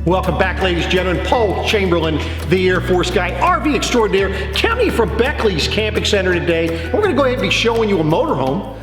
Welcome back, ladies and gentlemen. Paul Chamberlain, the Air Force guy, RV extraordinaire, coming from Beckley's Camping Center today. And we're going to go ahead and be showing you a motorhome.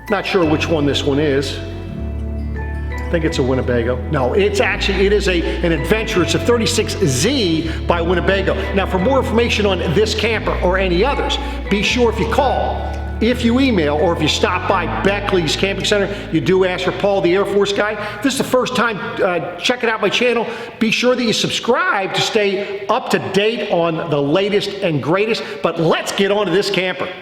Not sure which one this one is. I think it's a Winnebago. No, it is an adventure. It's a 36Z by Winnebago. Now, for more information on this camper or any others, be sure if you call, if you email, or if you stop by Beckley's Camping Center, you do ask for Paul, the Air Force guy. If this is the first time checking out my channel, be sure that you subscribe to stay up to date on the latest and greatest. But let's get on to this camper.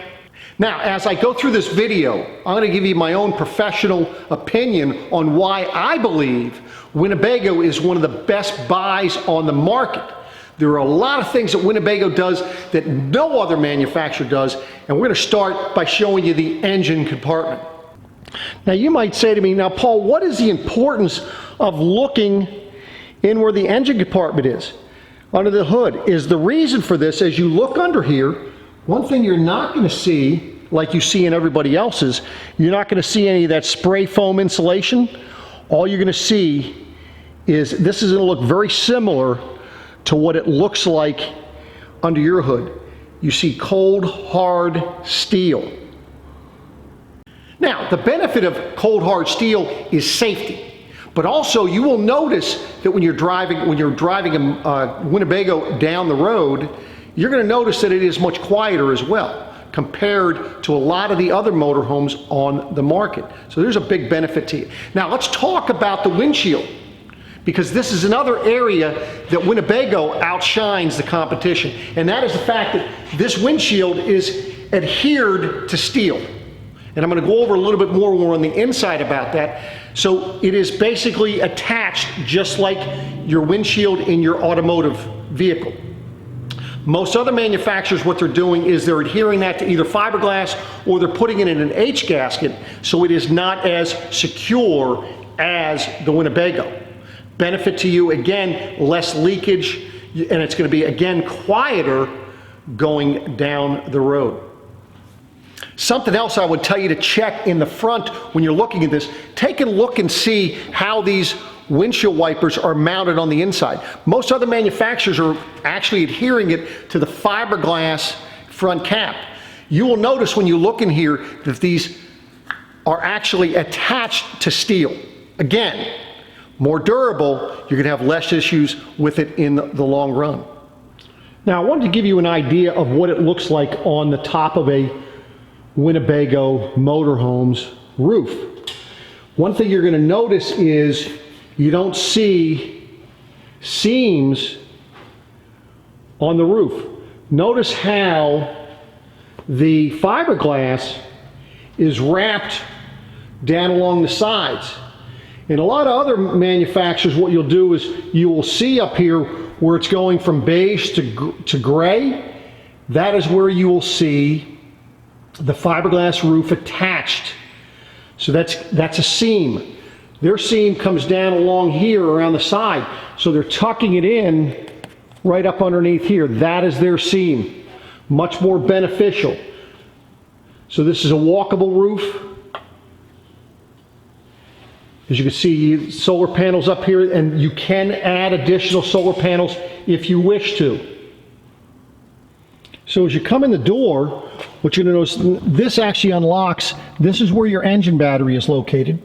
Now, as I go through this video, I'm going to give you my own professional opinion on why I believe Winnebago is one of the best buys on the market. There are a lot of things that Winnebago does that no other manufacturer does, and we're going to start by showing you the engine compartment. Now, you might say to me, now, Paul, what is the importance of looking in where the engine compartment is, under the hood? Is the reason for this, as you look under here, one thing you're not going to see, like you see in everybody else's, you're not going to see any of that spray foam insulation. All you're going to see is this is going to look very similar to what it looks like under your hood. You see cold, hard steel. Now, the benefit of cold, hard steel is safety. But also, you will notice that when you're driving a Winnebago down the road, you're going to notice that it is much quieter as well compared to a lot of the other motorhomes on the market. So there's a big benefit to you. Now let's talk about the windshield, because this is another area that Winnebago outshines the competition. And that is the fact that this windshield is adhered to steel. And I'm going to go over a little bit more on the inside about that. So it is basically attached just like your windshield in your automotive vehicle. Most other manufacturers, what they're doing is they're adhering that to either fiberglass or they're putting it in an H gasket, so it is not as secure as the Winnebago. Benefit to you, again, less leakage, and it's going to be, again, quieter going down the road. Something else I would tell you to check in the front when you're looking at this, take a look and see how these windshield wipers are mounted on the inside. Most other manufacturers are actually adhering it to the fiberglass front cap. You will notice when you look in here that these are actually attached to steel. Again, more durable, you're going to have less issues with it in the long run. Now, I wanted to give you an idea of what it looks like on the top of a Winnebago motorhome's roof. One thing you're going to notice is you don't see seams on the roof. Notice how the fiberglass is wrapped down along the sides. In a lot of other manufacturers, what you'll do is you will see up here where it's going from beige to gray. That is where you will see the fiberglass roof attached. So that's a seam. Their seam comes down along here around the side. So they're tucking it in right up underneath here. That is their seam. Much more beneficial. So this is a walkable roof. As you can see, solar panels up here, and you can add additional solar panels if you wish to. So as you come in the door, what you're going to notice, this actually unlocks. This is where your engine battery is located.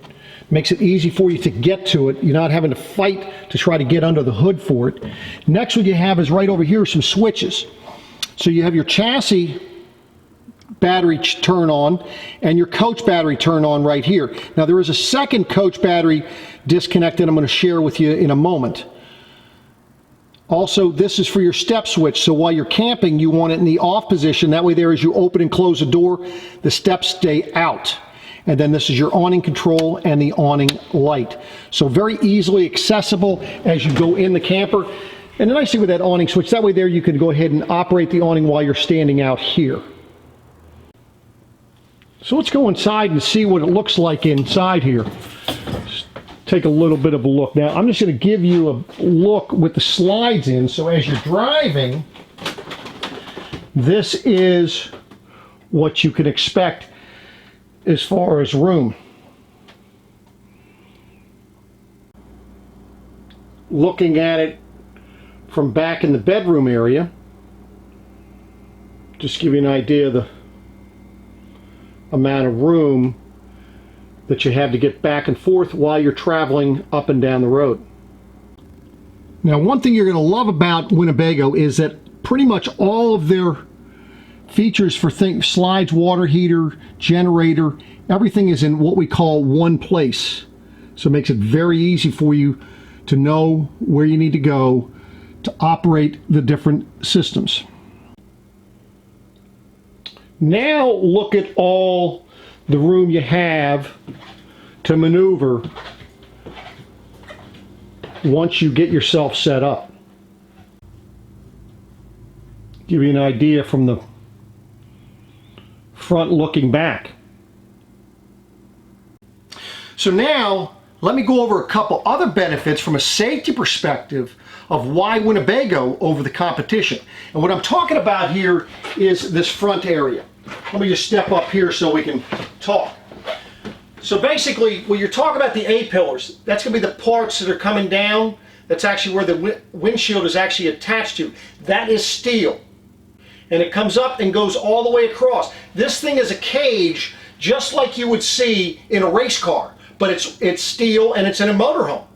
Makes it easy for you to get to it. You're not having to fight to try to get under the hood for it. Next, what you have is right over here some switches. So you have your chassis battery turn on and your coach battery turn on right here. Now there is a second coach battery disconnected I'm going to share with you in a moment. Also, this is for your step switch, so while you're camping you want it in the off position. That way there, as you open and close the door, the steps stay out. And then this is your awning control and the awning light. So very easily accessible as you go in the camper. And the nice thing with that awning switch, that way there you can go ahead and operate the awning while you're standing out here. So let's go inside and see what it looks like inside here. Just take a little bit of a look. Now I'm just going to give you a look with the slides in. So as you're driving, this is what you can expect as far as room. looking at it from back in the bedroom area. Just give you an idea of the amount of room that you have to get back and forth while you're traveling up and down the road. Now, one thing you're going to love about Winnebago is that pretty much all of their features for things, slides, water heater, generator, everything is in what we call one place. So it makes it very easy for you to know where you need to go to operate the different systems. Now look at all the room you have to maneuver once you get yourself set up. Give you an idea from the front looking back. So now let me go over a couple other benefits from a safety perspective of why Winnebago over the competition. And what I'm talking about here is this front area. Let me just step up here so we can talk. So basically, when you're talking about the A-pillars, that's going to be the parts that are coming down. That's actually where the windshield is actually attached to. That is steel. And it comes up and goes all the way across. This thing is a cage just like you would see in a race car, but it's steel and it's in a motorhome.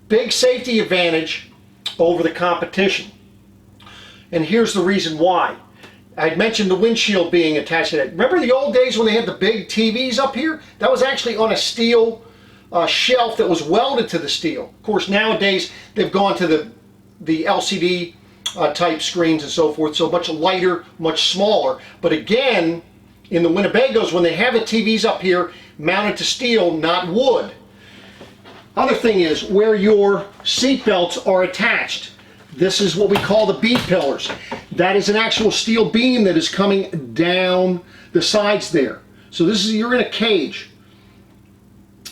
Big safety advantage over the competition. And here's the reason why. I mentioned the windshield being attached to that. Remember the old days when they had the big TVs up here? That was actually on a steel shelf that was welded to the steel. Of course, nowadays they've gone to the LCD type screens and so forth, so much lighter, much smaller. But again, in the Winnebagos, when they have the TVs up here mounted to steel, not wood. Other thing is where your seat belts are attached. This is what we call the B pillars. That is an actual steel beam that is coming down the sides there. So this is, you're in a cage.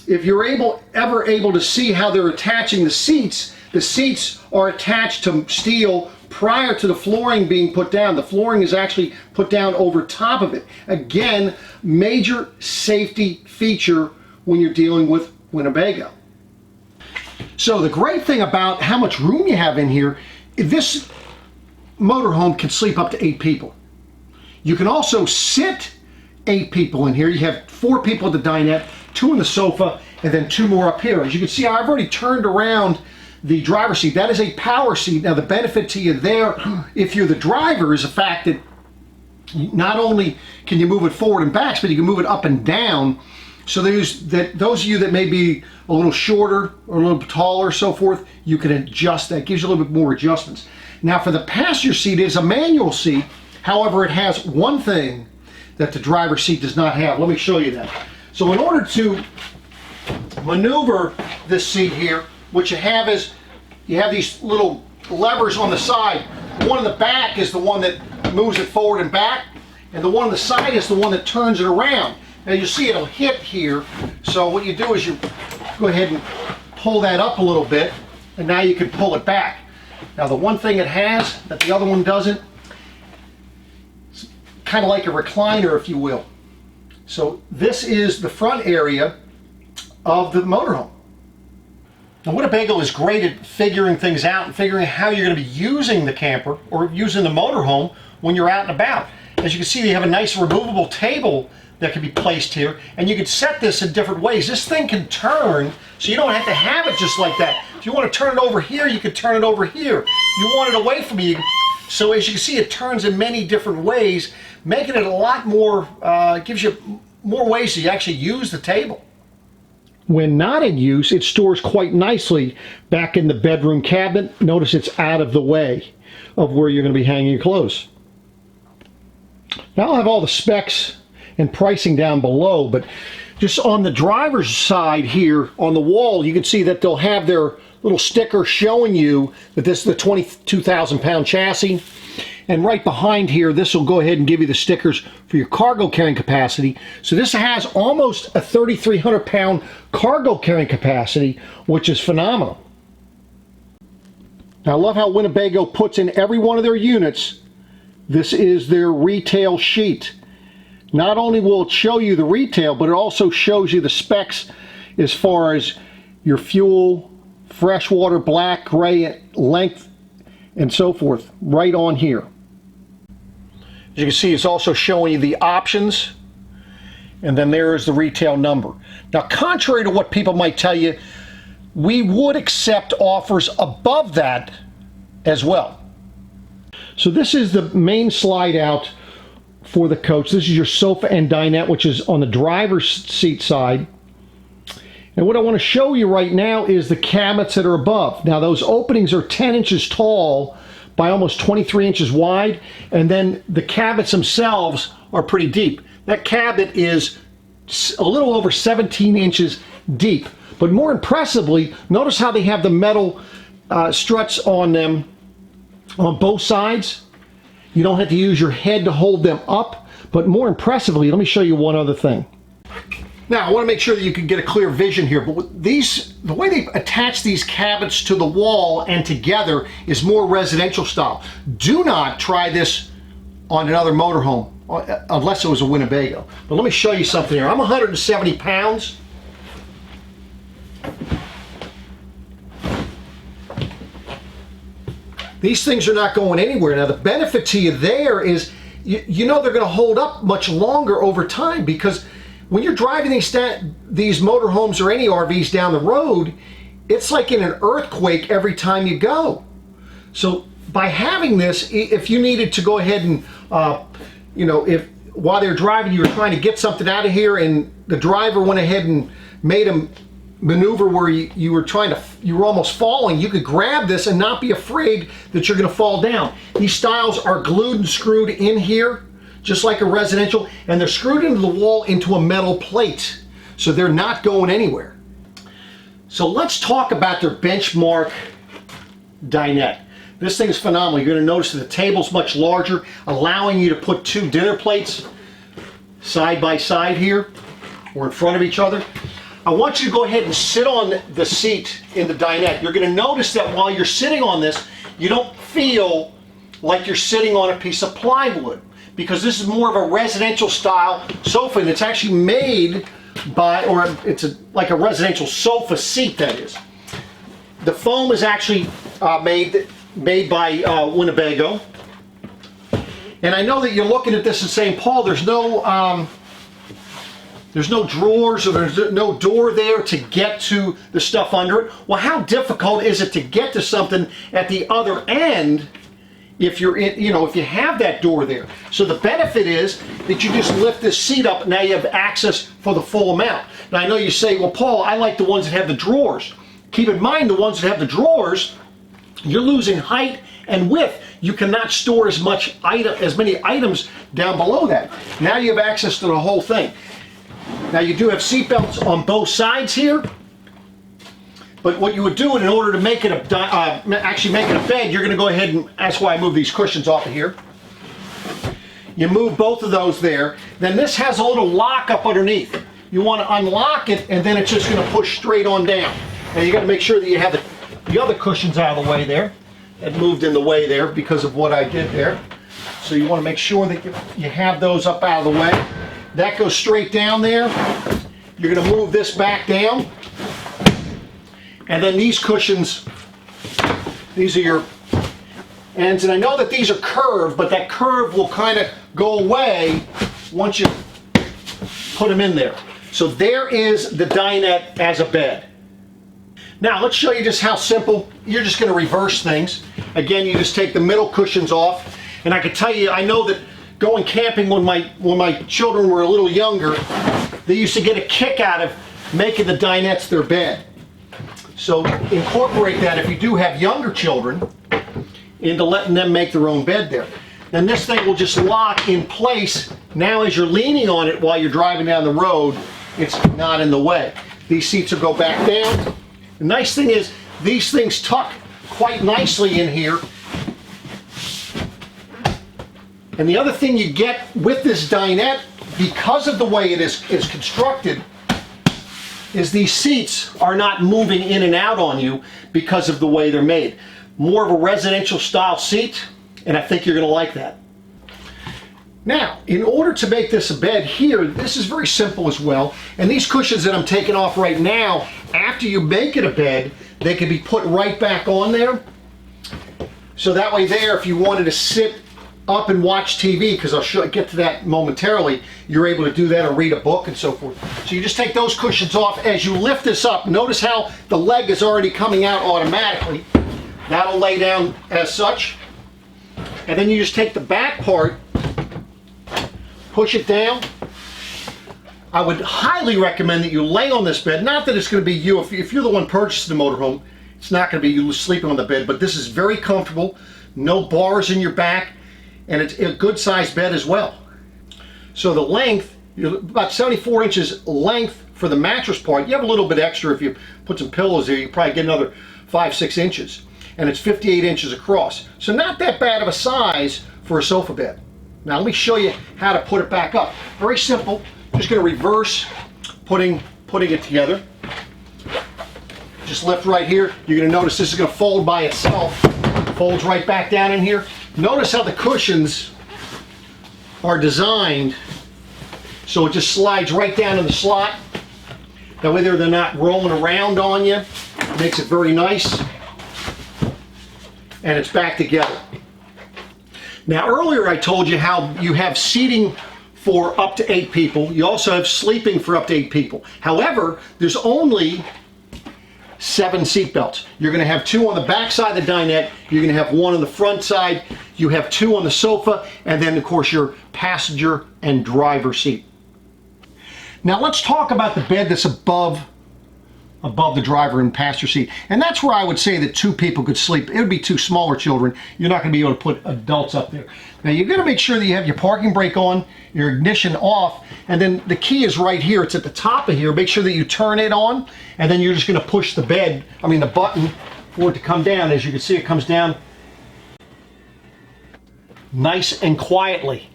If you're ever able to see how they're attaching the seats are attached to steel prior to the flooring being put down. The flooring is actually put down over top of it. Again, major safety feature when you're dealing with Winnebago. So the great thing about how much room you have in here, this motorhome can sleep up to 8 people. You can also sit 8 people in here. You have 4 people at the dinette, 2 on the sofa, and then 2 more up here. As you can see, I've already turned around the driver's seat. That is a power seat. Now the benefit to you there, if you're the driver, is the fact that not only can you move it forward and back, but you can move it up and down. So those of you that may be a little shorter or a little taller, so forth, you can adjust that. Gives you a little bit more adjustments. Now for the passenger seat, is a manual seat. However, it has one thing that the driver's seat does not have. Let me show you that. So in order to maneuver this seat here, what you have is you have these little levers on the side. The one in the back is the one that moves it forward and back, and the one on the side is the one that turns it around. Now you see it'll hit here, so what you do is you go ahead and pull that up a little bit, and now you can pull it back. Now the one thing it has that the other one doesn't, it's kind of like a recliner, if you will. So this is the front area of the motorhome. Now Winnebago is great at figuring things out and figuring out how you're going to be using the camper or using the motorhome when you're out and about. As you can see, they have a nice removable table that can be placed here, and you can set this in different ways. This thing can turn, so you don't have to have it just like that. If you want to turn it over here, you can turn it over here. You want it away from you. So as you can see, it turns in many different ways, making it a lot more, gives you more ways to actually use the table. When not in use, it stores quite nicely back in the bedroom cabinet. Notice it's out of the way of where you're going to be hanging your clothes. Now I'll have all the specs and pricing down below, but just on the driver's side here on the wall, you can see that they'll have their little sticker showing you that this is the 22,000 pound chassis. And right behind here, this will go ahead and give you the stickers for your cargo carrying capacity. So this has almost a 3,300 pound cargo carrying capacity, which is phenomenal. Now I love how Winnebago puts in every one of their units. This is their retail sheet. Not only will it show you the retail, but it also shows you the specs as far as your fuel, Freshwater, black, gray, length, and so forth, right on here. As you can see, it's also showing you the options, and then there is the retail number. Now, contrary to what people might tell you, we would accept offers above that as well. So this is the main slide out for the coach. This is your sofa and dinette, which is on the driver's seat side. And what I want to show you right now is the cabinets that are above. Now those openings are 10 inches tall by almost 23 inches wide, and then the cabinets themselves are pretty deep. That cabinet is a little over 17 inches deep. But more impressively, notice how they have the metal struts on them on both sides. You don't have to use your head to hold them up. But more impressively, let me show you one other thing. Now, I want to make sure that you can get a clear vision here, but the way they attach these cabinets to the wall and together is more residential style. Do not try this on another motorhome, unless it was a Winnebago. But let me show you something here. I'm 170 pounds. These things are not going anywhere. Now, the benefit to you there is, you know they're going to hold up much longer over time, because when you're driving these motorhomes or any RVs down the road, it's like in an earthquake every time you go. So by having this, if you needed to go ahead and, if while they're driving you were trying to get something out of here and the driver went ahead and made a maneuver where you were almost falling, you could grab this and not be afraid that you're going to fall down. These stiles are glued and screwed in here, just like a residential, and they're screwed into the wall into a metal plate, so they're not going anywhere. So let's talk about their benchmark dinette. This thing is phenomenal. You're going to notice that the table's much larger, allowing you to put two dinner plates side by side here, or in front of each other. I want you to go ahead and sit on the seat in the dinette. You're going to notice that while you're sitting on this, you don't feel like you're sitting on a piece of plywood, because this is more of a residential style sofa, and it's actually made by, or it's like a residential sofa seat, that is. The foam is actually made by Winnebago. And I know that you're looking at this and saying, Paul, there's no drawers, or there's no door there to get to the stuff under it. Well, how difficult is it to get to something at the other end if you're in, if you have that door there? So the benefit is that you just lift this seat up, and now you have access for the full amount. Now I know you say, well, Paul, I like the ones that have the drawers. Keep in mind, the ones that have the drawers, you're losing height and width. You cannot store as many items down below that. Now you have access to the whole thing. Now you do have seat belts on both sides here, but what you would do in order to make it actually make it a bed, you're going to go ahead and, that's why I move these cushions off of here. You move both of those there. Then this has a little lock up underneath. You want to unlock it, and then it's just going to push straight on down. Now you got to make sure that you have the other cushions out of the way there. It moved in the way there because of what I did there. So you want to make sure that you have those up out of the way. That goes straight down there. You're going to move this back down. And then these cushions, these are your ends. And I know that these are curved, but that curve will kind of go away once you put them in there. So there is the dinette as a bed. Now let's show you just how simple. You're just going to reverse things. Again, you just take the middle cushions off. And I can tell you, I know that going camping when my children were a little younger, they used to get a kick out of making the dinettes their bed. So incorporate that, if you do have younger children, into letting them make their own bed there. Then this thing will just lock in place. Now as you're leaning on it while you're driving down the road, it's not in the way. These seats will go back down. The nice thing is these things tuck quite nicely in here. And the other thing you get with this dinette, because of the way it is constructed, is these seats are not moving in and out on you because of the way they're made. More of a residential style seat, and I think you're going to like that. Now, in order to make this a bed here, this is very simple as well. And these cushions that I'm taking off right now, after you make it a bed, they can be put right back on there. So that way there, if you wanted to sit up and watch TV, because I'll get to that momentarily, you're able to do that or read a book and so forth. So you just take those cushions off. As you lift this up, notice how the leg is already coming out automatically. That'll lay down as such. And then you just take the back part, push it down. I would highly recommend that you lay on this bed. Not that it's going to be you, if you're the one purchasing the motorhome, it's not going to be you sleeping on the bed, but this is very comfortable. No bars in your back, and it's a good sized bed as well. So the length, about 74 inches length for the mattress part. You have a little bit extra if you put some pillows there, you probably get another 5-6 inches. And it's 58 inches across. So not that bad of a size for a sofa bed. Now let me show you how to put it back up. Very simple. Just going to reverse putting it together. Just lift right here. You're going to notice this is going to fold by itself. Folds right back down in here. Notice how the cushions are designed so it just slides right down in the slot. That way they're not rolling around on you. Makes it very nice. And it's back together. Now earlier I told you how you have seating for up to 8 people. You also have sleeping for up to 8 people. However, there's only 7 seat belts. You're going to have 2 on the back side of the dinette. You're going to have 1 on the front side. You have 2 on the sofa, and then of course your passenger and driver seat. Now let's talk about the bed that's above the driver and passenger seat. And that's where I would say that 2 people could sleep. It would be 2 smaller children. You're not going to be able to put adults up there. Now you're going to make sure that you have your parking brake on, your ignition off, and then the key is right here. It's at the top of here. Make sure that you turn it on, and then you're just going to push the button for it to come down. As you can see, it comes down nice and quietly.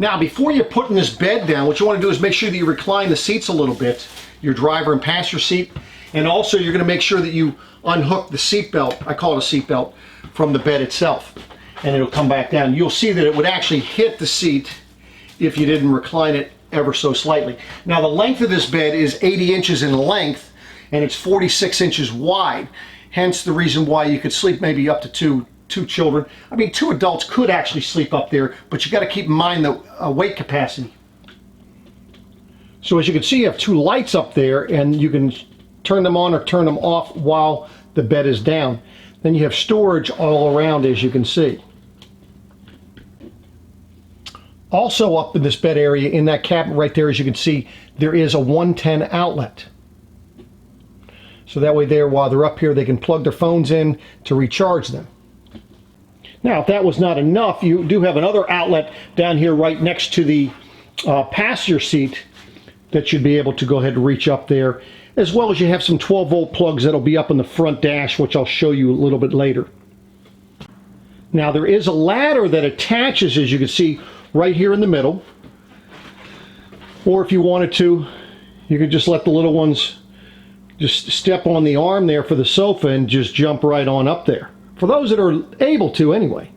Now before you're putting this bed down, what you want to do is make sure that you recline the seats a little bit, your driver and passenger seat, and also you're going to make sure that you unhook the seat belt, I call it a seat belt, from the bed itself, and it'll come back down. You'll see that it would actually hit the seat if you didn't recline it ever so slightly. Now the length of this bed is 80 inches in length, and it's 46 inches wide, hence the reason why you could sleep maybe up to two children. I mean, 2 adults could actually sleep up there, but you got to keep in mind the weight capacity. So as you can see, you have 2 lights up there, and you can turn them on or turn them off while the bed is down. Then you have storage all around, as you can see. Also up in this bed area, in that cabinet right there, as you can see, there is a 110 outlet. So that way there, while they're up here, they can plug their phones in to recharge them. Now, if that was not enough, you do have another outlet down here right next to the passenger seat that should be able to go ahead and reach up there, as well as you have some 12-volt plugs that'll be up in the front dash, which I'll show you a little bit later. Now, there is a ladder that attaches, as you can see, right here in the middle. Or if you wanted to, you could just let the little ones just step on the arm there for the sofa and just jump right on up there. For those that are able to, anyway.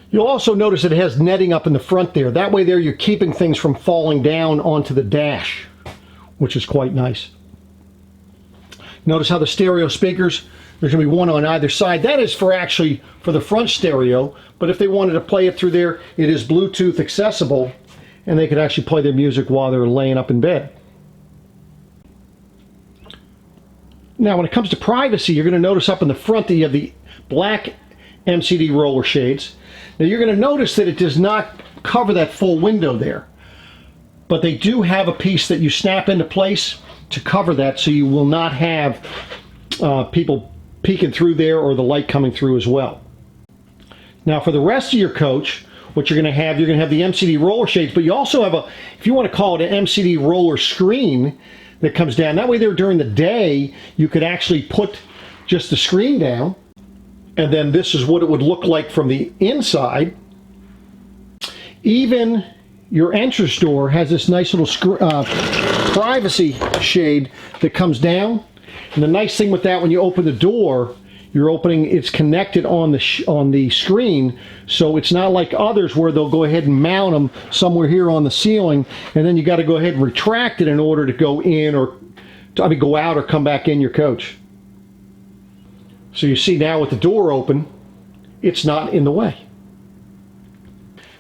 You'll also notice that it has netting up in the front there. That way there you're keeping things from falling down onto the dash, which is quite nice. Notice how the stereo speakers, there's going to be 1 on either side. That is for the front stereo, but if they wanted to play it through there, it is Bluetooth accessible, and they could actually play their music while they're laying up in bed. Now when it comes to privacy, you're going to notice up in the front that you have the black MCD roller shades. Now you're going to notice that it does not cover that full window there, but they do have a piece that you snap into place to cover that, so you will not have people peeking through there or the light coming through as well. Now for the rest of your coach, what you're going to have the MCD roller shades, but you also have if you want to call it an MCD roller screen that comes down. That way there during the day, you could actually put just the screen down, and then this is what it would look like from the inside. Even your entrance door has this nice little privacy shade that comes down. And the nice thing with that, when you open the door, it's connected on the screen, so it's not like others where they'll go ahead and mount them somewhere here on the ceiling, and then you got to go ahead and retract it in order to go in or go out or come back in your coach. So you see now with the door open, it's not in the way.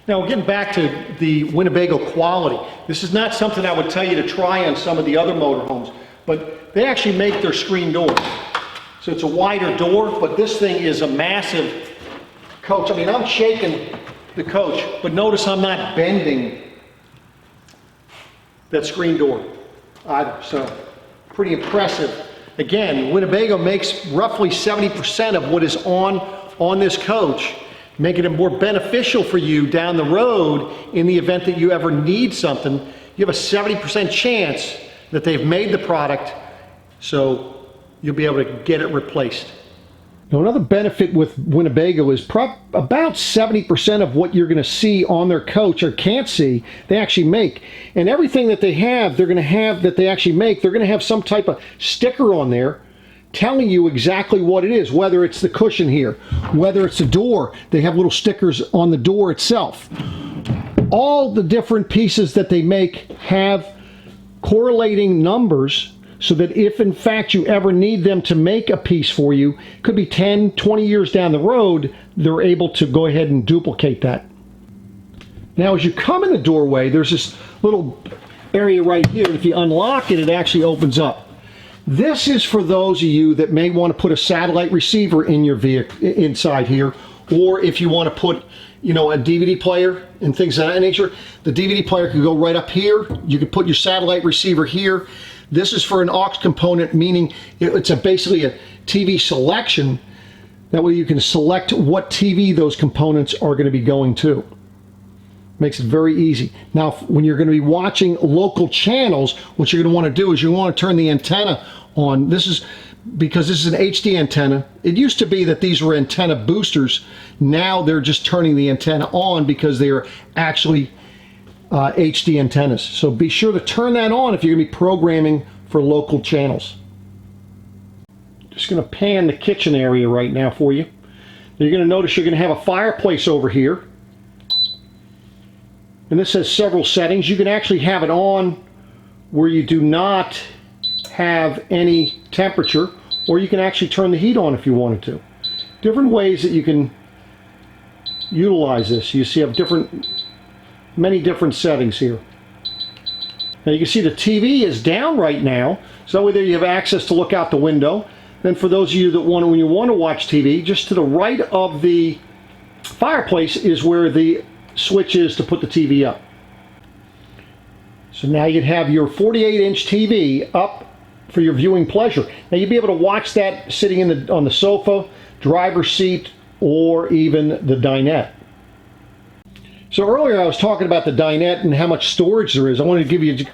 Now, getting back to the Winnebago quality, this is not something I would tell you to try on some of the other motorhomes, but they actually make their screen doors. So it's a wider door, but this thing is a massive coach. I mean, I'm shaking the coach, but notice I'm not bending that screen door either. So pretty impressive. Again, Winnebago makes roughly 70% of what is on this coach, making it more beneficial for you down the road in the event that you ever need something. You have a 70% chance that they've made the product, so you'll be able to get it replaced. Now, another benefit with Winnebago is about 70% of what you're going to see on their coach or can't see, they actually make. And everything that they have, they're going to have that they actually make, they're going to have some type of sticker on there telling you exactly what it is, whether it's the cushion here, whether it's the door. They have little stickers on the door itself. All the different pieces that they make have correlating numbers, so that if in fact you ever need them to make a piece for you, could be 10, 20 years down the road, they're able to go ahead and duplicate that. Now, as you come in the doorway, there's this little area right here. If you unlock it, it actually opens up. This is for those of you that may want to put a satellite receiver in your vehicle inside here, or if you want to put, you know, a DVD player and things of that nature. The DVD player could go right up here. You could put your satellite receiver here. This is for an aux component, meaning it's basically a TV selection. That way you can select what TV those components are going to be going to. Makes it very easy. Now, when you're going to be watching local channels, what you're going to want to do is you want to turn the antenna on. This is because this is an HD antenna. It used to be that these were antenna boosters. Now they're just turning the antenna on because they are actually HD antennas. So be sure to turn that on if you're going to be programming for local channels. Just going to pan the kitchen area right now for you. You're going to notice you're going to have a fireplace over here. And this has several settings. You can actually have it on where you do not have any temperature, or you can actually turn the heat on if you wanted to. Different ways that you can utilize this. You see I have many different settings here. Now you can see the TV is down right now, so that way there you have access to look out the window. Then for those of you that when you want to watch TV, just to the right of the fireplace is where the switch is to put the TV up. So now you'd have your 48-inch TV up for your viewing pleasure. Now you'd be able to watch that sitting on the sofa, driver's seat, or even the dinette. So earlier I was talking about the dinette and how much storage there is. I wanted to give you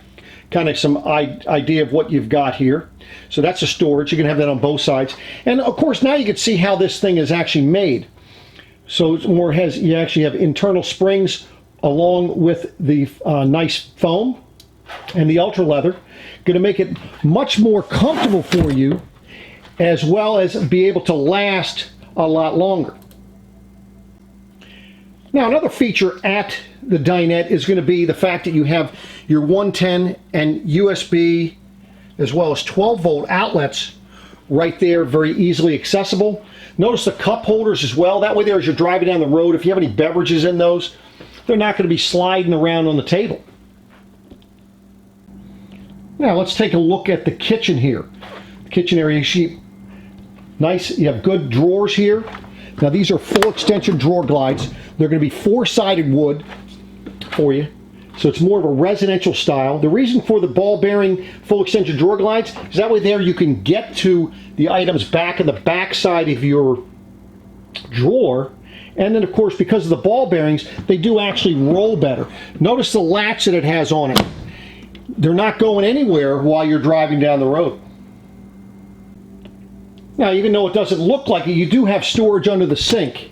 kind of some idea of what you've got here. So that's the storage. You can have that on both sides. And of course now you can see how this thing is actually made. So it's more you actually have internal springs along with the nice foam and the ultra leather. Going to make it much more comfortable for you, as well as be able to last a lot longer. Now, another feature at the dinette is going to be the fact that you have your 110 and USB as well as 12-volt outlets right there, very easily accessible. Notice the cup holders as well. That way there, as you're driving down the road, if you have any beverages in those, they're not going to be sliding around on the table. Now let's take a look at the kitchen here. The kitchen area, nice, you have good drawers here. Now these are full extension drawer glides. They're going to be four-sided wood for you. So it's more of a residential style. The reason for the ball bearing full extension drawer glides is that way there you can get to the items back in the back side of your drawer. And then of course, because of the ball bearings, they do actually roll better. Notice the latch that it has on it. They're not going anywhere while you're driving down the road. Now, even though it doesn't look like it, you do have storage under the sink.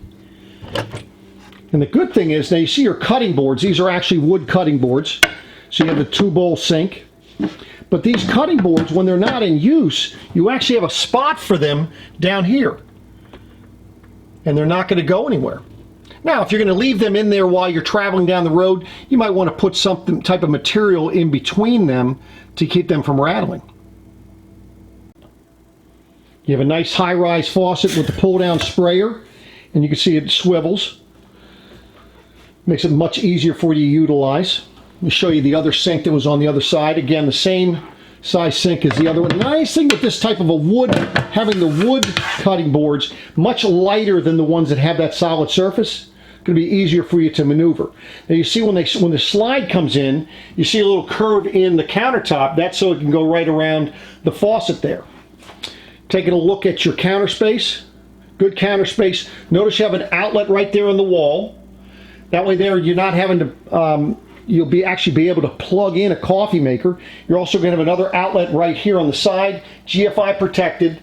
And the good thing is, now you see your cutting boards. These are actually wood cutting boards. So you have the 2-bowl sink. But these cutting boards, when they're not in use, you actually have a spot for them down here. And they're not going to go anywhere. Now, if you're going to leave them in there while you're traveling down the road, you might want to put some type of material in between them to keep them from rattling. You have a nice high-rise faucet with the pull-down sprayer, and you can see it swivels. Makes it much easier for you to utilize. Let me show you the other sink that was on the other side. Again, the same size sink as the other one. The nice thing with this type of a wood, having the wood cutting boards, much lighter than the ones that have that solid surface. Going to be easier for you to maneuver. Now you see when the slide comes in, you see a little curve in the countertop. That's so it can go right around the faucet there. Taking a look at your counter space, good counter space. Notice you have an outlet right there on the wall. That way there you're not having to, you'll actually be able to plug in a coffee maker. You're also going to have another outlet right here on the side, GFI protected.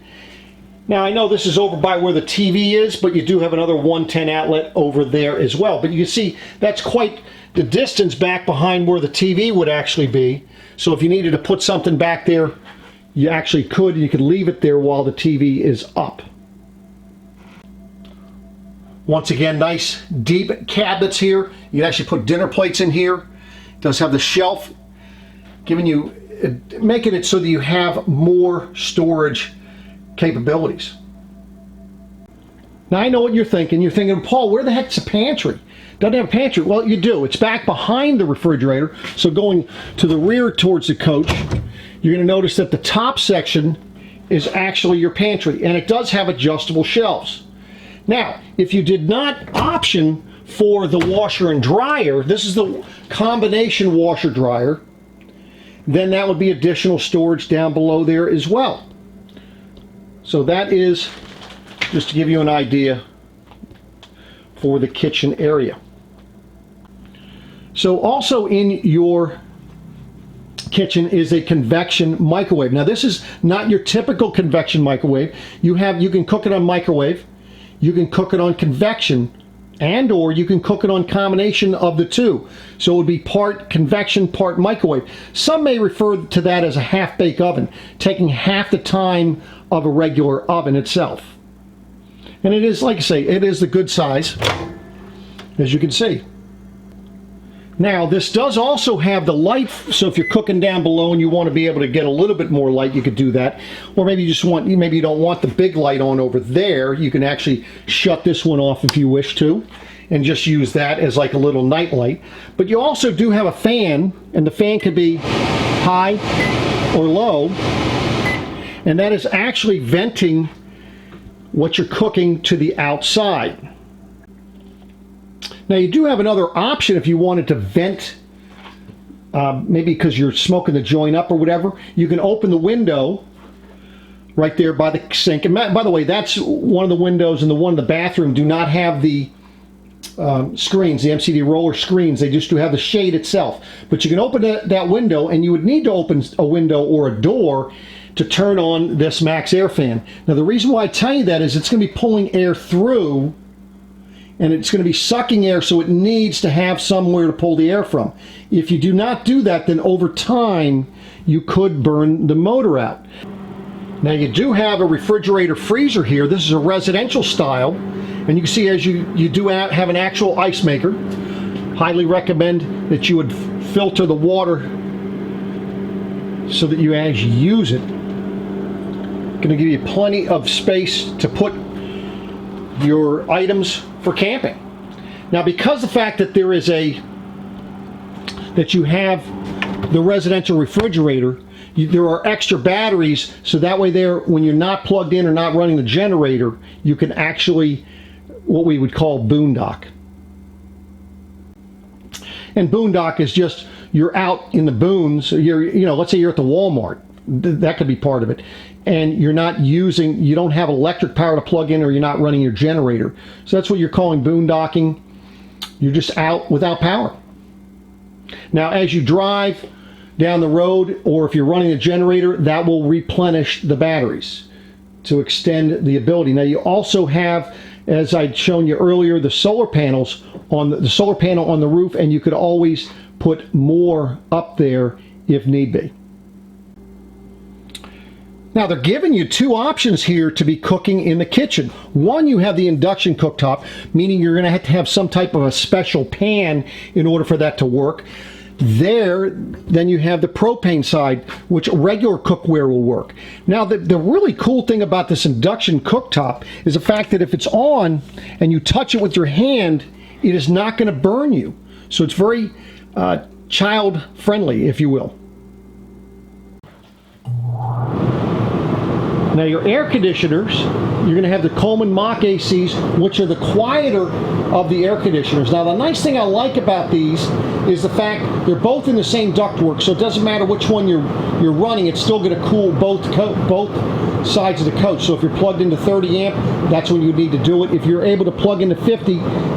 Now I know this is over by where the TV is, but you do have another 110 outlet over there as well. But you can see that's quite the distance back behind where the TV would actually be. So if you needed to put something back there, you actually could. You could leave it there while the TV is up. Once again, nice deep cabinets here. You can actually put dinner plates in here. It does have the shelf, making it so that you have more storage capabilities. Now I know what you're thinking. You're thinking, Paul, where the heck's a pantry? Doesn't have a pantry. Well, you do. It's back behind the refrigerator. So going to the rear towards the coach, you're going to notice that the top section is actually your pantry, and it does have adjustable shelves. Now, if you did not option for the washer and dryer, this is the combination washer dryer, then that would be additional storage down below there as well. So that is just to give you an idea for the kitchen area. So also in your kitchen is a convection microwave. Now this is not your typical convection microwave. You can cook it on microwave, you can cook it on convection, and or you can cook it on combination of the two. So it would be part convection, part microwave. Some may refer to that as a half-bake oven, taking half the time of a regular oven itself. And it is, like I say, it is the good size, as you can see. Now this does also have the light, so if you're cooking down below and you want to be able to get a little bit more light, you could do that. Or maybe you don't want the big light on over there. You can actually shut this one off if you wish to, and just use that as like a little night light. But you also do have a fan, and the fan could be high or low, and that is actually venting what you're cooking to the outside. Now you do have another option if you wanted to vent, maybe because you're smoking the joint up or whatever. You can open the window right there by the sink. And by the way, that's one of the windows, and the one in the bathroom do not have the screens, the MCD roller screens. They just do have the shade itself. But you can open that window, and you would need to open a window or a door to turn on this max air fan. Now the reason why I tell you that is it's going to be pulling air through, and it's going to be sucking air, so it needs to have somewhere to pull the air from. If you do not do that, then over time you could burn the motor out. Now you do have a refrigerator freezer here. This is a residential style, and you can see as you do have an actual ice maker. Highly recommend that you would filter the water so that you as you use it. Going to give you plenty of space to put your items for camping. Now because the fact that there is that you have the residential refrigerator, there are extra batteries, so that way there, when you're not plugged in or not running the generator, you can actually, what we would call boondock. And boondock is just, you're out in the boons, let's say you're at the Walmart, that could be part of it, and you don't have electric power to plug in, or you're not running your generator. So that's what you're calling boondocking. You're just out without power. Now as you drive down the road, or if you're running a generator, that will replenish the batteries to extend the ability. Now you also have, as I'd shown you earlier, the solar panels on the solar panel on the roof, and you could always put more up there if need be. Now they're giving you two options here to be cooking in the kitchen. One, you have the induction cooktop, meaning you're going to have some type of a special pan in order for that to work. There, then you have the propane side, which regular cookware will work. Now, the really cool thing about this induction cooktop is the fact that if it's on and you touch it with your hand, it is not going to burn you. So it's very child friendly, if you will. Now your air conditioners, you're going to have the Coleman Mach ACs, which are the quieter of the air conditioners. Now the nice thing I like about these is the fact they're both in the same ductwork, so it doesn't matter which one you're running, it's still going to cool both sides of the coach. So if you're plugged into 30 amp, that's when you need to do it. If you're able to plug into 50,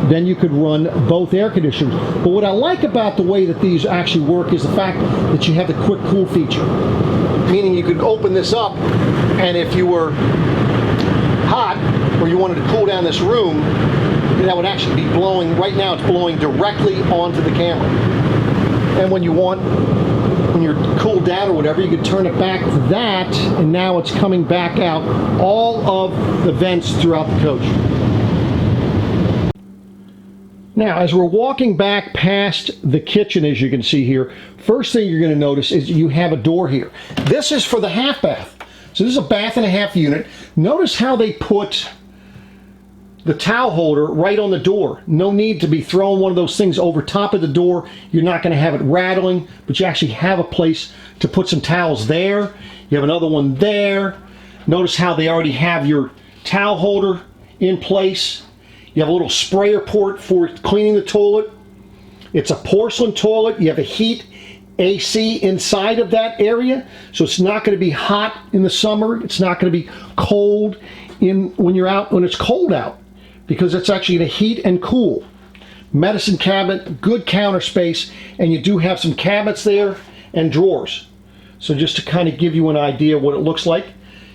then you could run both air conditioners. But what I like about the way that these actually work is the fact that you have the quick cool feature. Meaning you could open this up, and if you were hot or you wanted to cool down this room, that would actually be blowing. Right now it's blowing directly onto the camera. And when you're cooled down or whatever, you could turn it back to that, and now it's coming back out all of the vents throughout the coach. Now, as we're walking back past the kitchen, as you can see here, first thing you're going to notice is you have a door here. This is for the half bath. So this is a bath and a half unit. Notice how they put the towel holder right on the door. No need to be throwing one of those things over top of the door. You're not going to have it rattling, but you actually have a place to put some towels there. You have another one there. Notice how they already have your towel holder in place. You have a little sprayer port for cleaning the toilet. It's a porcelain toilet. You have a heat AC inside of that area, so it's not going to be hot in the summer. It's not going to be cold when it's cold out, because it's actually going to heat and cool. Medicine cabinet, good counter space, and you do have some cabinets there and drawers. So just to kind of give you an idea of what it looks like.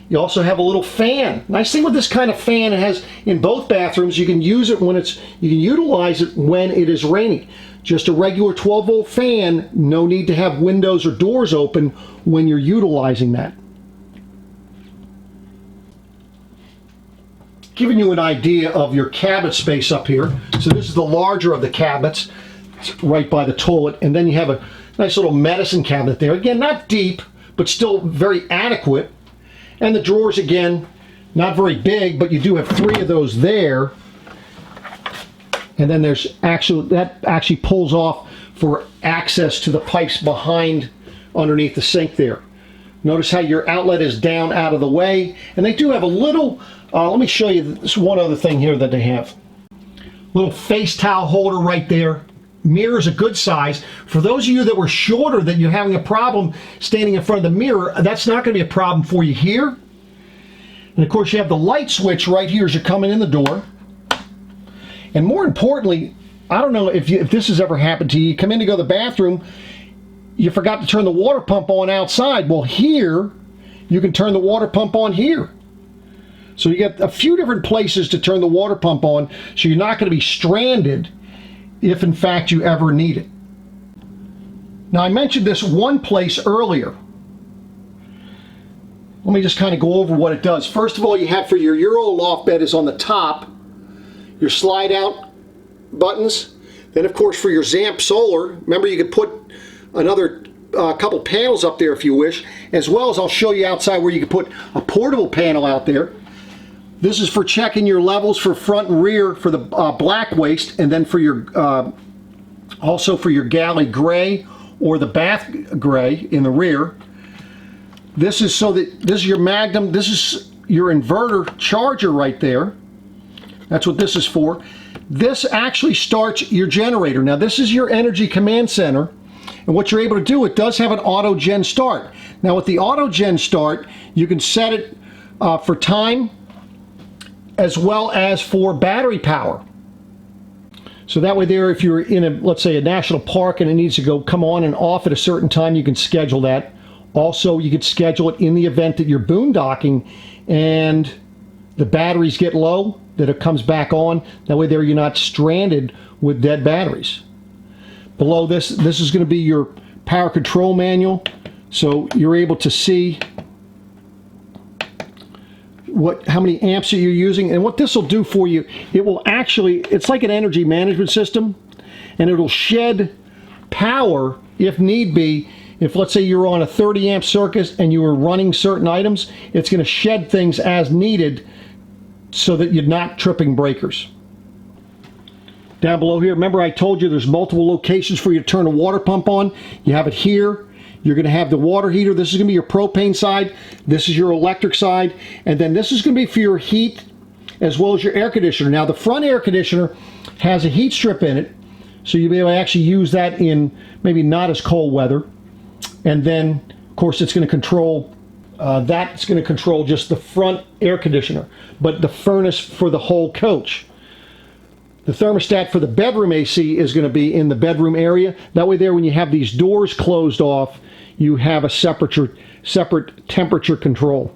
You also have a little fan. Nice thing with this kind of fan, it has in both bathrooms, you can use it you can utilize it when it is raining. Just a regular 12-volt fan, no need to have windows or doors open when you're utilizing that. Giving you an idea of your cabinet space up here. So this is the larger of the cabinets. It's right by the toilet. And then you have a nice little medicine cabinet there. Again, not deep, but still very adequate. And the drawers, again, not very big, but you do have 3 of those there. And then that actually pulls off for access to the pipes behind, underneath the sink there. Notice how your outlet is down out of the way. And they do have a little, let me show you this one other thing here that they have. Little face towel holder right there. Mirror is a good size. For those of you that were shorter, that you're having a problem standing in front of the mirror, that's not going to be a problem for you here. And of course you have the light switch right here as you're coming in the door. And more importantly, I don't know if this has ever happened to you. You come in to go to the bathroom, you forgot to turn the water pump on outside. Well, here you can turn the water pump on here. So you get a few different places to turn the water pump on, so you're not going to be stranded if in fact you ever need it. Now I mentioned this one place earlier. Let me just kind of go over what it does. First of all, you have for your Euro loft bed is on the top, your slide out buttons. Then of course for your Zamp solar, remember you could put another couple panels up there if you wish, as well as I'll show you outside where you can put a portable panel out there. This is for checking your levels for front and rear for the black waste, and then for your also for your galley gray or the bath gray in the rear. This is this is your Magnum. This is your inverter charger right there. That's what this is for. This actually starts your generator. Now this is your energy command center, and what you're able to do, it does have an auto gen start. Now with the auto gen start, you can set it for time, as well as for battery power. So that way there, if you're in let's say a national park and it needs to come on and off at a certain time, you can schedule that. Also, you could schedule it in the event that you're boondocking and the batteries get low, that it comes back on. That way there you're not stranded with dead batteries. Below this is going to be your power control manual, so you're able to see how many amps you're using. And what this will do for you, it will actually, it's like an energy management system, and it'll shed power if need be, if let's say you're on a 30 amp circuit and you were running certain items, it's going to shed things as needed so that you're not tripping breakers. Down below here, remember I told you there's multiple locations for you to turn a water pump on. You have it here. You're going to have the water heater. This is going to be your propane side. This is your electric side. And then this is going to be for your heat as well as your air conditioner. Now the front air conditioner has a heat strip in it, so you'll be able to actually use that in maybe not as cold weather. And then, of course, it's going to control, that's going to control just the front air conditioner, but the furnace for the whole coach. The thermostat for the bedroom AC is going to be in the bedroom area. That way there, when you have these doors closed off, you have a separate temperature control.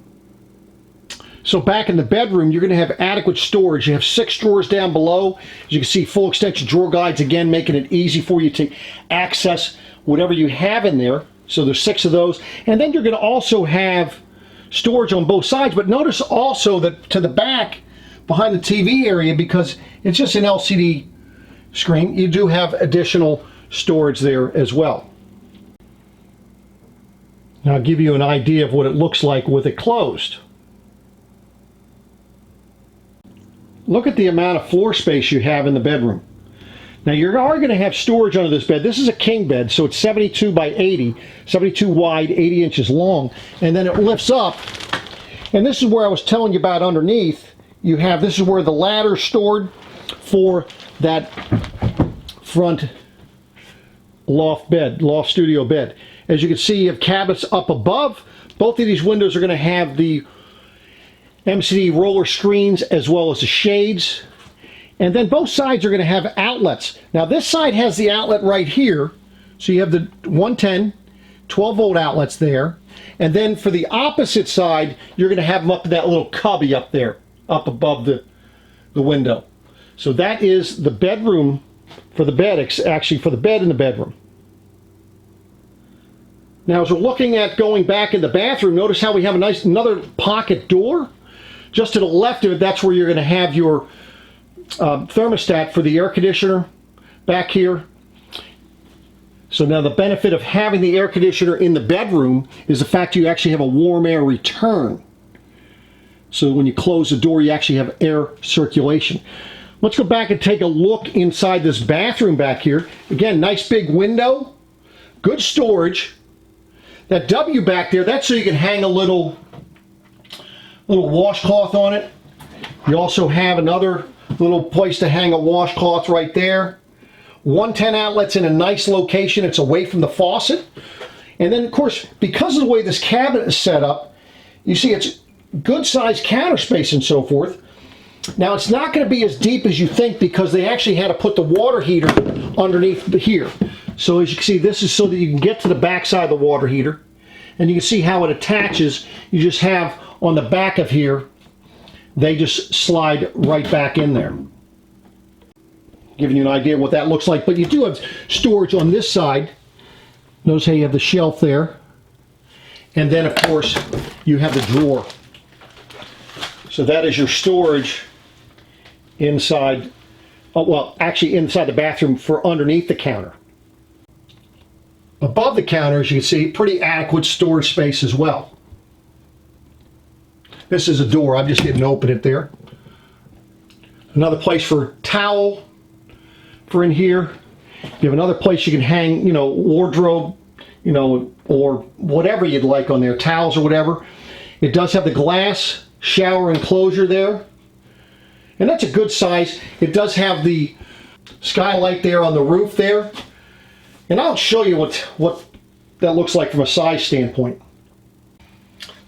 So back in the bedroom, you're going to have adequate storage. You have 6 drawers down below. As you can see, full extension drawer guides, again, making it easy for you to access whatever you have in there. So there's 6 of those. And then you're going to also have storage on both sides. But notice also that to the back, behind the TV area, because it's just an LCD screen, you do have additional storage there as well. Now I'll give you an idea of what it looks like with it closed. Look at the amount of floor space you have in the bedroom. Now you are going to have storage under this bed. This is a king bed, so it's 72 by 80, 72 wide, 80 inches long, and then it lifts up. And this is where I was telling you about underneath. You have, this is where the ladder is stored for that front loft studio bed. As you can see, you have cabinets up above. Both of these windows are going to have the MCD roller screens as well as the shades. And then both sides are going to have outlets. Now this side has the outlet right here. So you have the 110, 12 volt outlets there. And then for the opposite side, you're going to have them up in that little cubby up there, up above the window. So that is the bedroom for the bed, actually for the bed in the bedroom. Now as we're looking at going back in the bathroom, notice how we have a nice another pocket door. Just to the left of it, that's where you're going to have your thermostat for the air conditioner back here. So now the benefit of having the air conditioner in the bedroom is the fact you actually have a warm air return. So when you close the door, you actually have air circulation. Let's go back and take a look inside this bathroom back here. Again, nice big window, good storage. That W back there, that's so you can hang a little washcloth on it. You also have another little place to hang a washcloth right there. 110 outlets in a nice location. It's away from the faucet. And then, of course, because of the way this cabinet is set up, you see it's good sized counter space and so forth. Now, it's not going to be as deep as you think because they actually had to put the water heater underneath here. So as you can see, this is so that you can get to the back side of the water heater. And you can see how it attaches. You just have on the back of here, they just slide right back in there. Giving you an idea of what that looks like. But you do have storage on this side. Notice how you have the shelf there. And then, of course, you have the drawer. So that is your storage inside, well, actually inside the bathroom for underneath the counter. Above the counter, as you can see, pretty adequate storage space as well. This is a door. I'm just getting to open it there. Another place for towel for in here. You have another place you can hang, wardrobe, or whatever you'd like on there, towels or whatever. It does have the glass shower enclosure there. And that's a good size. It does have the skylight there on the roof there. And I'll show you what that looks like from a size standpoint.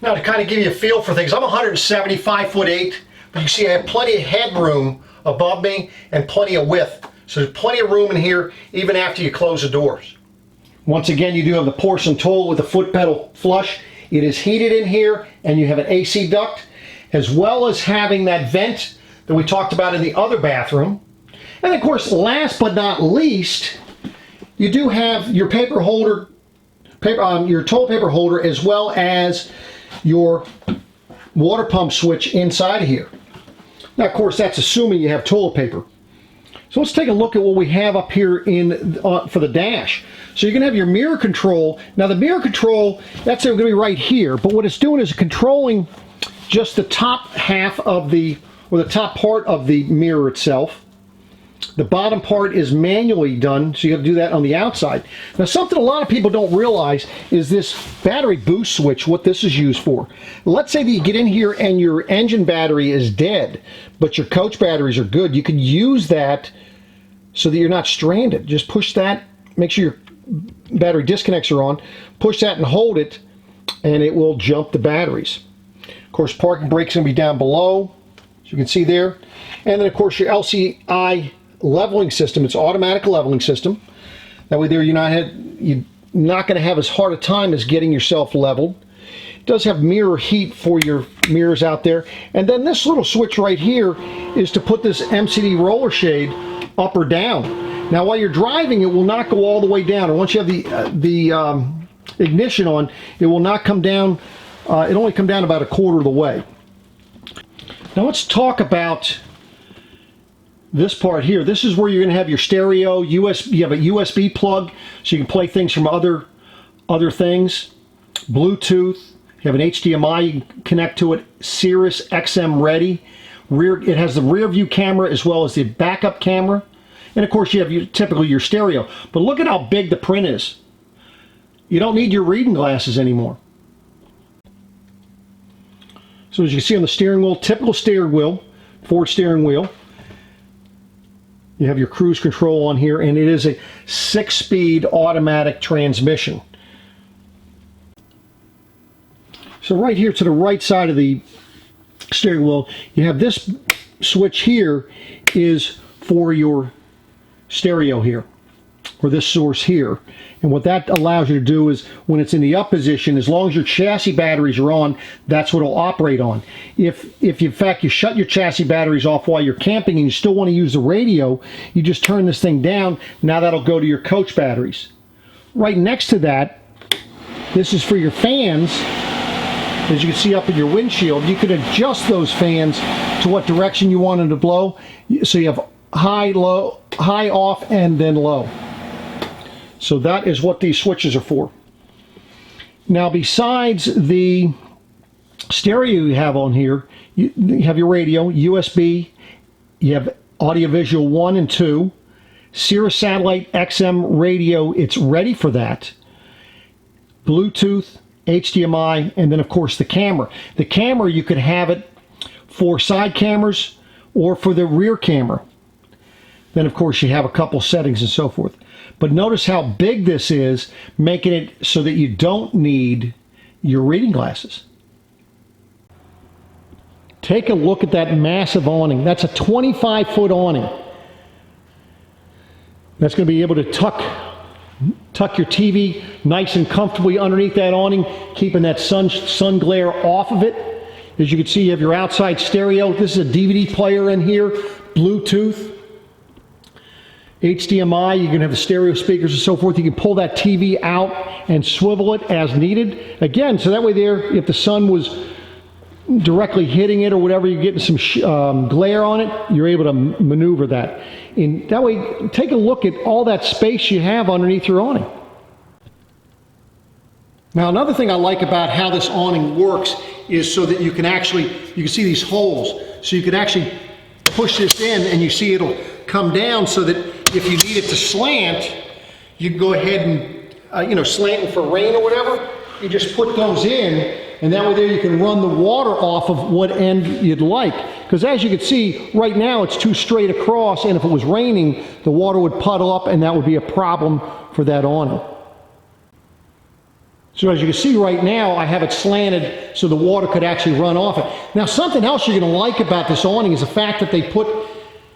Now to kind of give you a feel for things, I'm 175'8", but you see I have plenty of headroom above me and plenty of width. So there's plenty of room in here even after you close the doors. Once again, you do have the porcelain toilet with the foot pedal flush. It is heated in here and you have an AC duct, as well as having that vent that we talked about in the other bathroom. And of course, last but not least, you do have your paper holder, your toilet paper holder, as well as your water pump switch inside of here. Now, of course, that's assuming you have toilet paper. So let's take a look at what we have up here in for the dash. So you're going to have your mirror control. Now the mirror control, that's going to be right here, but what it's doing is controlling just the top half of the, or the top part of the mirror itself. The bottom part is manually done, so you have to do that on the outside. Now something a lot of people don't realize is this battery boost switch, what this is used for. Let's say that you get in here and your engine battery is dead, but your coach batteries are good. You can use that so that you're not stranded. Just push that, make sure your battery disconnects are on, push that and hold it, and it will jump the batteries. Of course, parking brake's going to be down below, as you can see there. And then of course your Lci Leveling System, it's automatic leveling system. That way there you're not going to have as hard a time as getting yourself leveled. It does have mirror heat for your mirrors out there. And then this little switch right here is to put this MCD roller shade up or down. Now while you're driving, it will not go all the way down. And once you have the ignition on, it will not come down. It only come down about a quarter of the way. Now let's talk about this part here. This is where you're going to have your stereo, USB. You have a USB plug, so you can play things from other things. Bluetooth. You have an HDMI. You can connect to it. Sirius XM ready. It has the rear view camera as well as the backup camera, and of course you have typically your stereo. But look at how big the print is. You don't need your reading glasses anymore. So as you can see on the steering wheel, typical steering wheel, Ford steering wheel. You have your cruise control on here, and it is a 6-speed automatic transmission. So right here to the right side of the steering wheel, you have this switch here is for your stereo here, or this source here. And what that allows you to do is when it's in the up position, as long as your chassis batteries are on, that's what it'll operate on. If in fact you shut your chassis batteries off while you're camping and you still want to use the radio, you just turn this thing down. Now that'll go to your coach batteries. Right next to that, this is for your fans. As you can see up in your windshield, you can adjust those fans to what direction you want them to blow. So you have high, low, high, off, and then low. So that is what these switches are for. Now besides the stereo you have on here, you have your radio, USB, you have audiovisual 1 and 2, Sirius Satellite XM radio, it's ready for that, Bluetooth, HDMI, and then of course the camera. The camera, you could have it for side cameras or for the rear camera. Then of course you have a couple settings and so forth. But notice how big this is, making it so that you don't need your reading glasses. Take a look at that massive awning. That's a 25-foot awning. That's going to be able to tuck your TV nice and comfortably underneath that awning, keeping that sun glare off of it. As you can see, you have your outside stereo. This is a DVD player in here, Bluetooth, HDMI. You can have the stereo speakers and so forth. You can pull that TV out and swivel it as needed. Again, so that way there, if the sun was directly hitting it or whatever, you're getting some glare on it, you're able to maneuver that. And that way, take a look at all that space you have underneath your awning. Now, another thing I like about how this awning works is so that you can see these holes. So you can actually push this in and you see it'll come down so that if you need it to slant, you can go ahead and, slanting for rain or whatever, you just put those in, and that way there you can run the water off of what end you'd like. Because as you can see, right now it's too straight across, and if it was raining, the water would puddle up, and that would be a problem for that awning. So as you can see right now, I have it slanted so the water could actually run off it. Now something else you're going to like about this awning is the fact that they put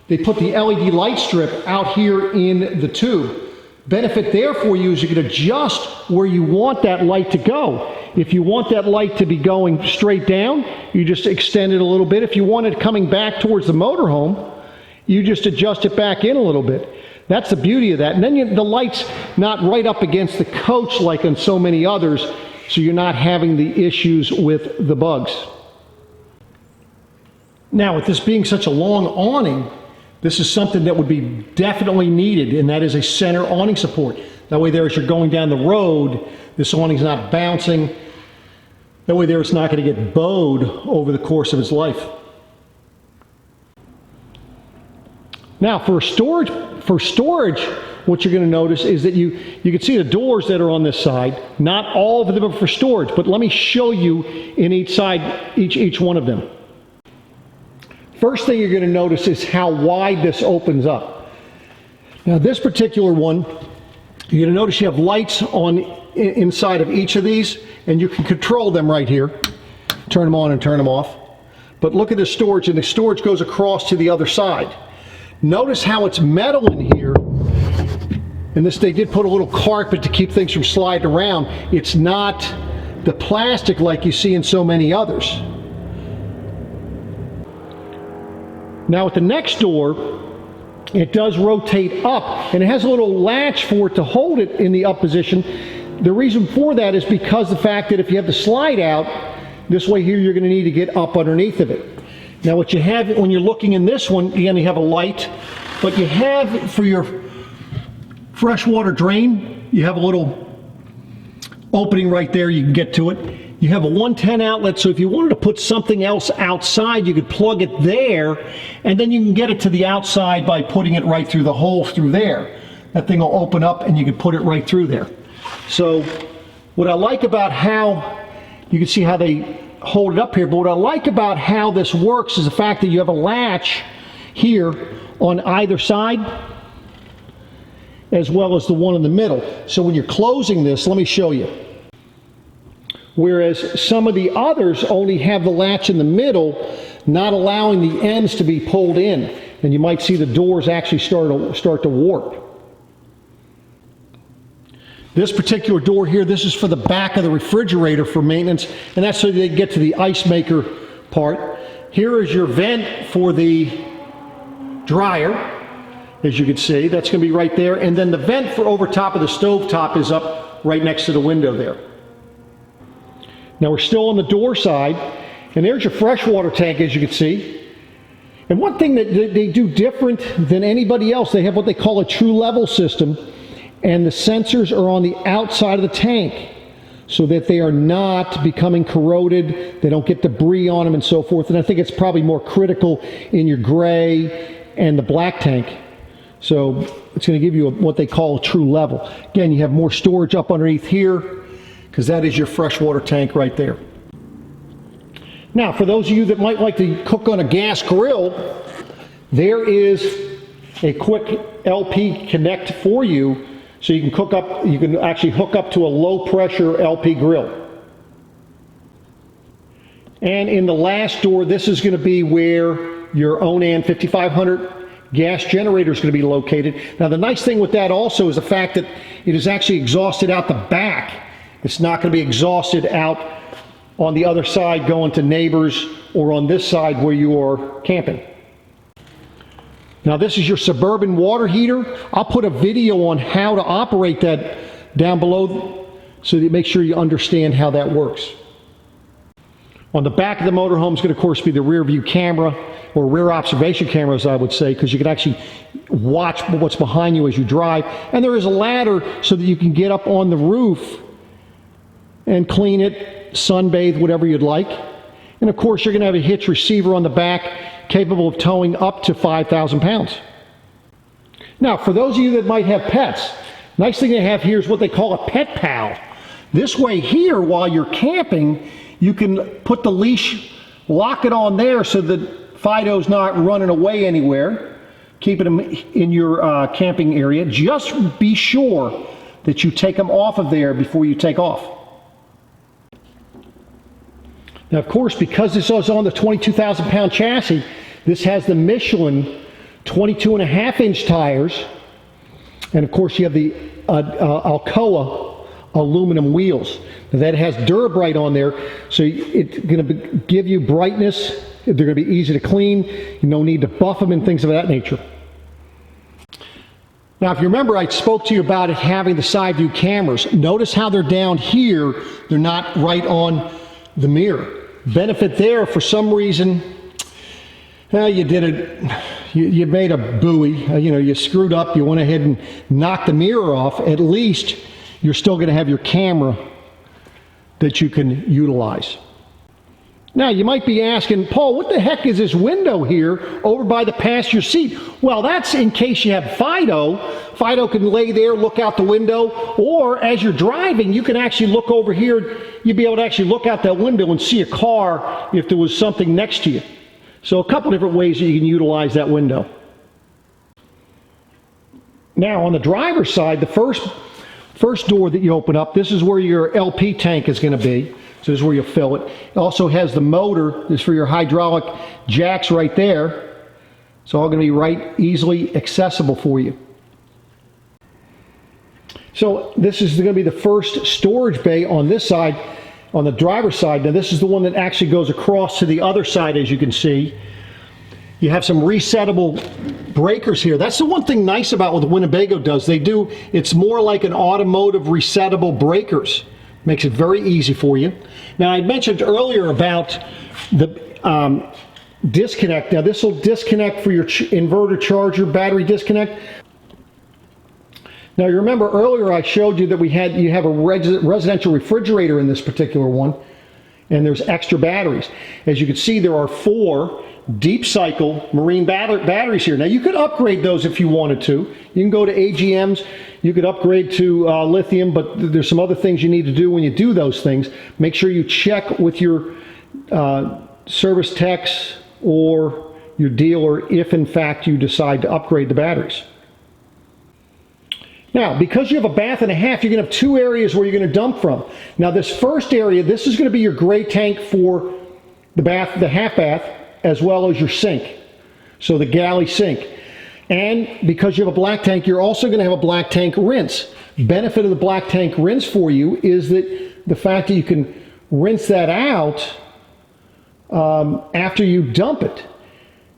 the LED light strip out here in the tube. Benefit there for you is you can adjust where you want that light to go. If you want that light to be going straight down, you just extend it a little bit. If you want it coming back towards the motorhome, you just adjust it back in a little bit. That's the beauty of that. And then the light's not right up against the coach like on so many others, so you're not having the issues with the bugs. Now, with this being such a long awning, This is something that would be definitely needed, and that is a center awning support. That way there, as you're going down the road, this awning's not bouncing. That way there, it's not going to get bowed over the course of its life. Now for storage, what you're going to notice is that you can see the doors that are on this side. Not all of them are for storage, but let me show you in each side, each one of them. First thing you're going to notice is how wide this opens up. Now this particular one, you're going to notice you have lights on inside of each of these, and you can control them right here. Turn them on and turn them off. But look at the storage, and the storage goes across to the other side. Notice how it's metal in here. And this, they did put a little carpet to keep things from sliding around. It's not the plastic like you see in so many others. Now at the next door, it does rotate up, and it has a little latch for it to hold it in the up position. The reason for that is because the fact that if you have the slide out, this way here you're going to need to get up underneath of it. Now what you have when you're looking in this one, again you have a light, but you have for your freshwater drain, you have a little opening right there, you can get to it. You have a 110 outlet, so if you wanted to put something else outside, you could plug it there, and then you can get it to the outside by putting it right through the hole through there. That thing will open up and you can put it right through there. So what I like about how, you can see how they hold it up here, but what I like about how this works is the fact that you have a latch here on either side, as well as the one in the middle. So when you're closing this, let me show you. Whereas some of the others only have the latch in the middle, not allowing the ends to be pulled in. And you might see the doors actually start to warp. This particular door here, this is for the back of the refrigerator for maintenance, and that's so they get to the ice maker part. Here is your vent for the dryer, as you can see. That's going to be right there. And then the vent for over top of the stove top is up right next to the window there. Now we're still on the door side, and there's your freshwater tank, as you can see. And one thing that they do different than anybody else, they have what they call a true level system, and the sensors are on the outside of the tank so that they are not becoming corroded, they don't get debris on them and so forth. And I think it's probably more critical in your gray and the black tank. So it's going to give you what they call a true level. Again, you have more storage up underneath here, because that is your freshwater tank right there. Now, for those of you that might like to cook on a gas grill, there is a quick LP connect for you, so you can cook up, you can actually hook up to a low pressure LP grill. And in the last door, this is going to be where your Onan 5500 gas generator is going to be located. Now the nice thing with that also is the fact that it is actually exhausted out the back. It's not going to be exhausted out on the other side going to neighbors or on this side where you are camping. Now this is your Suburban water heater. I'll put a video on how to operate that down below so that you make sure you understand how that works. On the back of the motorhome is going to, of course, be the rear view camera, or rear observation camera, as I would say, because you can actually watch what's behind you as you drive. And there is a ladder so that you can get up on the roof and clean it, sunbathe, whatever you'd like. And of course, you're going to have a hitch receiver on the back capable of towing up to 5,000 pounds. Now, for those of you that might have pets, nice thing they have here is what they call a pet pal. This way here, while you're camping, you can put the leash, lock it on there so that Fido's not running away anywhere, keeping him in your camping area. Just be sure that you take him off of there before you take off. Now, of course, because this is on the 22,000 pound chassis, this has the Michelin 22.5-inch tires, and of course you have the Alcoa aluminum wheels. Now, that has Durabrite on there, so it's going to give you brightness. They're going to be easy to clean. You no need to buff them and things of that nature. Now, if you remember, I spoke to you about it having the side view cameras. Notice how they're down here. They're not right on the mirror. Benefit there, for some reason, you you made a buoy, you screwed up, you went ahead and knocked the mirror off, at least you're still going to have your camera that you can utilize. Now, you might be asking, Paul, what the heck is this window here over by the passenger seat? Well, that's in case you have Fido. Fido can lay there, look out the window, or as you're driving, you can actually look over here. You'd be able to actually look out that window and see a car if there was something next to you. So a couple different ways that you can utilize that window. Now, on the driver's side, the first door that you open up, this is where your LP tank is going to be. So this is where you'll fill it. It also has the motor. This is for your hydraulic jacks right there. It's all going to be right easily accessible for you. So this is going to be the first storage bay on this side, on the driver's side. Now this is the one that actually goes across to the other side, as you can see. You have some resettable breakers here. That's the one thing nice about what the Winnebago does. It's more like an automotive resettable breakers. Makes it very easy for you. Now, I mentioned earlier about the disconnect. Now, this will disconnect for your inverter charger battery disconnect. Now, you remember earlier I showed you that you have a residential refrigerator in this particular one, and there's extra batteries. As you can see, there are 4 deep cycle marine batteries here. Now, you could upgrade those if you wanted to. You can go to AGMs. You could upgrade to lithium, but there's some other things you need to do when you do those things. Make sure you check with your service techs or your dealer if in fact you decide to upgrade the batteries. Now, because you have a bath and a half, you're going to have 2 areas where you're going to dump from. Now, this first area, this is going to be your gray tank for the half bath, as well as your sink. So the galley sink. And because you have a black tank, you're also going to have a black tank rinse. Benefit of the black tank rinse for you is that the fact that you can rinse that out after you dump it.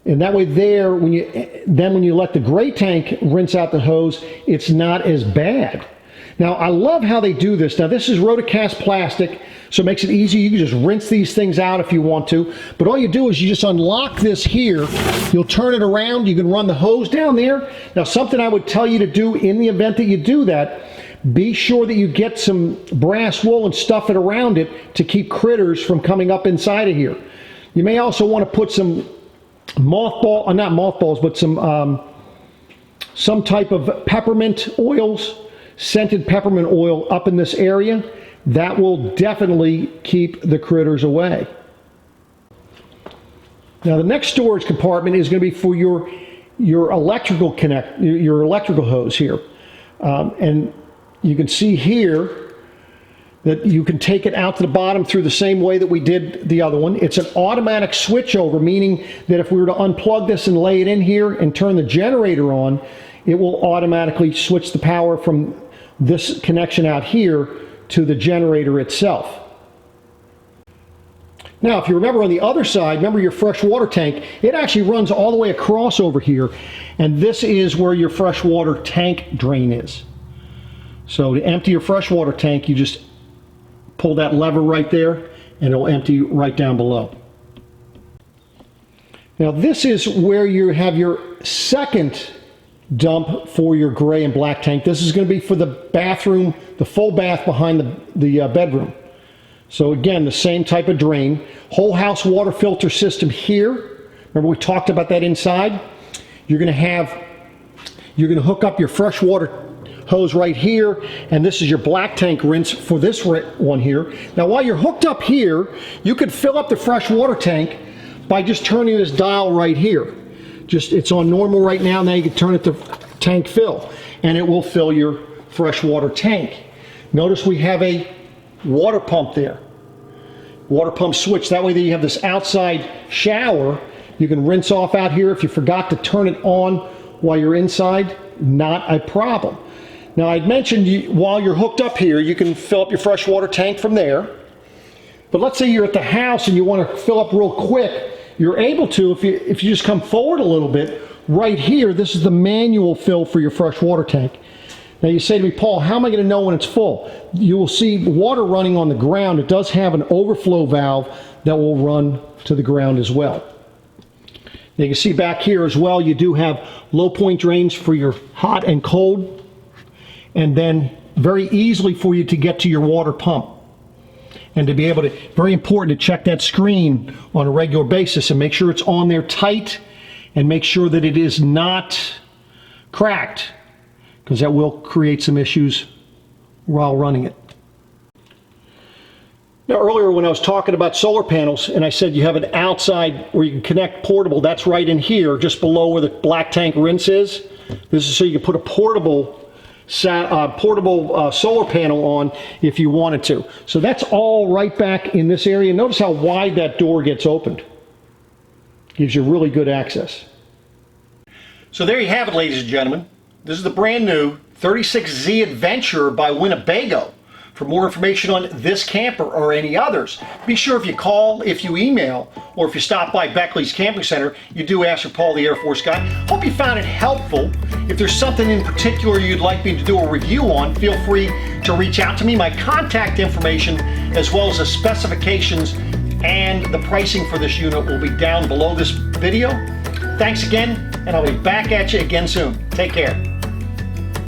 And that way there, when you let the gray tank rinse out the hose, it's not as bad. Now, I love how they do this. Now, this is rotocast plastic, so it makes it easy. You can just rinse these things out if you want to. But all you do is you just unlock this here. You'll turn it around. You can run the hose down there. Now, something I would tell you to do in the event that you do that, be sure that you get some brass wool and stuff it around it to keep critters from coming up inside of here. You may also want to put some not mothballs, but some type of peppermint oils, scented peppermint oil up in this area. That will definitely keep the critters away. Now, the next storage compartment is going to be for your electrical your electrical hose here. And you can see here that you can take it out to the bottom through the same way that we did the other one. It's an automatic switchover, meaning that if we were to unplug this and lay it in here and turn the generator on, it will automatically switch the power from this connection out here to the generator itself. Now, if you remember on the other side, remember your freshwater tank, it actually runs all the way across over here, and this is where your freshwater tank drain is. So to empty your freshwater tank, you just pull that lever right there, and it'll empty right down below. Now, this is where you have your second dump for your gray and black tank. This is going to be for the bathroom, the full bath behind the bedroom. So again, the same type of drain. Whole house water filter system here. Remember we talked about that inside? You're going to hook up your freshwater hose right here, and this is your black tank rinse for this one here. Now, while you're hooked up here, you could fill up the freshwater tank by just turning this dial right here. It's on normal right now. Now you can turn it to tank fill, and it will fill your freshwater tank. Notice we have a water pump there. Water pump switch. That way that you have this outside shower. You can rinse off out here. If you forgot to turn it on while you're inside, not a problem. Now, I'd mentioned while you're hooked up here, you can fill up your freshwater tank from there. But let's say you're at the house and you want to fill up real quick. You're able to, if you just come forward a little bit, right here, this is the manual fill for your freshwater tank. Now you say to me, Paul, how am I going to know when it's full? You will see water running on the ground. It does have an overflow valve that will run to the ground as well. You can see back here as well, you do have low point drains for your hot and cold, and then very easily for you to get to your water pump. And to be able to, very important to check that screen on a regular basis and make sure it's on there tight and make sure that it is not cracked, because that will create some issues while running it. Now earlier when I was talking about solar panels and I said you have an outside where you can connect portable, that's right in here just below where the black tank rinse is. This is so you can put a portable solar panel on if you wanted to. So that's all right back in this area. Notice how wide that door gets opened. Gives you really good access. So there you have it, ladies and gentlemen. This is the brand new 36Z Adventure by Winnebago. For more information on this camper or any others, be sure if you call, if you email, or if you stop by Beckley's Camping Center, you do ask for Paul the Air Force guy. Hope you found it helpful. If there's something in particular you'd like me to do a review on, feel free to reach out to me. My contact information, as well as the specifications and the pricing for this unit, will be down below this video. Thanks again, and I'll be back at you again soon. Take care.